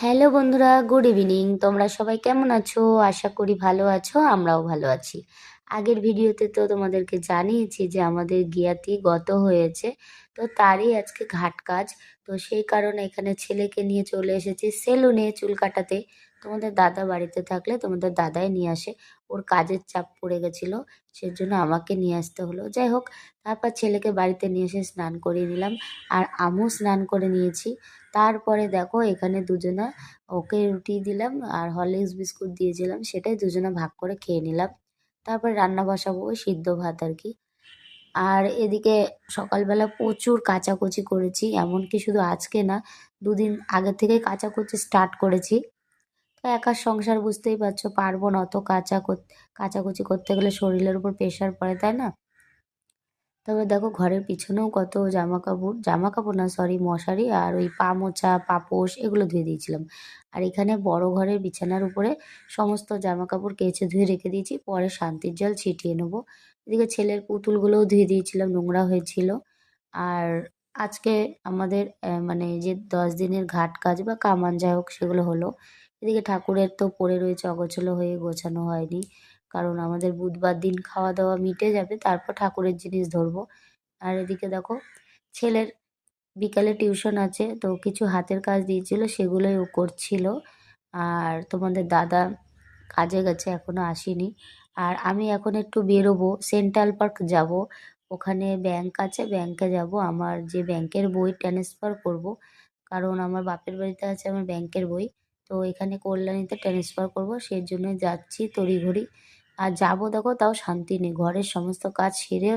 Hello বন্ধুরা, good evening. তোমরা সবাই কেমন আছো? আশা করি ভালো আছো, আমরাও ভালো আছি। আগের ভিডিওতে তো তোমাদেরকে জানিয়েছি যে আমাদের গিয়াতি গত হয়েছে, তো তারই আজকে ঘাট কাজ। তো সেই কারণে এখানে ছেলেকে নিয়ে চলে এসেছি সেলুনে চুল কাটাতে। তোমাদের দাদা বাড়িতে থাকলে তোমাদের দাদাই নিয়ে আসে, ওর কাজের চাপ পড়ে গেছিলো, সেজন্য আমাকে নিয়ে আসতে হলো। যাই হোক, তারপর ছেলেকে বাড়িতে নিয়ে এসে স্নান করিয়ে নিলাম, আর আমিও স্নান করে নিয়েছি। তারপরে দেখো এখানে দুজনা ওকে রুটি দিলাম আর হরলিক্স বিস্কুট দিয়েছিলাম, সেটাই দুজনে ভাগ করে খেয়ে নিলাম। তারপরে রান্না বসাবো, ওই সিদ্ধ ভাত আর কি। আর এদিকে সকালবেলা প্রচুর কাচাকুচি করেছি, এমনকি শুধু আজকে না, দুদিন আগে থেকেই কাচাকুচি স্টার্ট করেছি। তো একার সংসার বুঝতেই পারছো, পারবো না অত কাচাকুচি করতে গেলে শরীরের উপর প্রেশার পড়ে, তাই না? তবে দেখো ঘরের পিছনেও কত জামা কাপড় না, সরি, মশারি আর ওই পা মোছা পাপোশ এগুলো ধুয়ে দিয়েছিলাম। আর এখানে বড় ঘরের বিছানার উপরে সমস্ত জামা কাপড় কেচে ধুয়ে রেখে দিয়েছি, পরে শান্তির জল ছিটিয়ে নেবো। এদিকে ছেলের পুতুলগুলোও ধুয়ে দিয়েছিলাম, নোংরা হয়েছিল। আর আজকে আমাদের মানে যে 10 দিনের ঘাট কাজ বা কামান যাই হোক সেগুলো হলো। এদিকে ঠাকুরের তো পড়ে রয়েছে অগোছালো হয়ে, গোছানো হয়নি, কারণ আমাদের বুধবার দিন খাওয়া দাওয়া মিটে যাবে, তারপর ঠাকুরের জিনিস ধরবো। আর এদিকে দেখো ছেলের বিকালে টিউশন আছে, তো কিছু হাতের কাজ দিয়েছিল, সেগুলোই ও করছিল। আর তোমাদের দাদা কাজে গেছে, এখনো আসেনি। আর আমি এখন একটু বেরোবো, সেন্ট্রাল পার্ক যাব। ওখানে ব্যাংক আছে, ব্যাংকে যাব, আমার যে ব্যাংকের বই ট্রান্সফার করব, কারণ আমার বাপের বাড়িতে আছে আমার ব্যাংকের বই। তো এখানে কল্যাণীতে ট্রান্সফার করব, সেই জন্য যাচ্ছি তড়িঘড়ি। আর যাব দেখো, তাও শান্তি নেই, ঘরের সমস্ত কাজ সেরে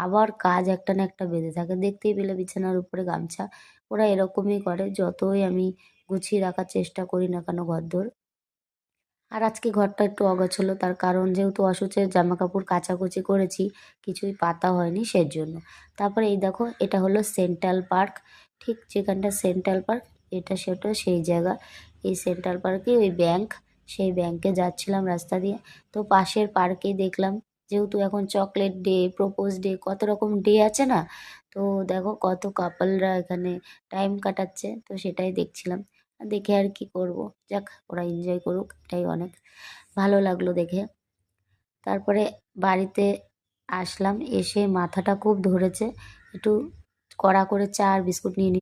আবার কাজ একটা না একটা বেঁধে থাকে। দেখতেই পেলে বিছানার উপরে গামছা, ওরা এরকমই করে যতই আমি গুছিয়ে রাখার চেষ্টা করি না কেন ঘরদোর। আর আজকে ঘরটা একটু অগোছালো, তার কারণ যেহেতু অসুচের জামা কাপড় কাচাকুচি করেছি, কিছুই পাতা হয়নি সেজন্য। তারপরে এই দেখো, এটা হলো সেন্ট্রাল পার্ক, ঠিক যেখানটা সেন্ট্রাল পার্ক, এটা সেটা সেই জায়গা। এই সেন্ট্রাল পার্কে ওই ব্যাংক, সেই ব্যাংকে যাচ্ছিলাম রাস্তা দিয়ে। তো পাশের পার্কেই দেখলাম, যেহেতু এখন চকলেট ডে, প্রপোজ ডে, কত রকম ডে আছে না, তো দেখো কত কাপলরা এখানে টাইম কাটাচ্ছে, তো সেটাই দেখছিলাম। দেখে আর কি করব, যাক ওরা এনজয় করুক, এটাই অনেক ভালো লাগলো দেখে। তারপরে বাড়িতে আসলাম, এসে মাথাটা খুব ধরেছে, একটু কড়া করে চা আর বিস্কুট নিয়ে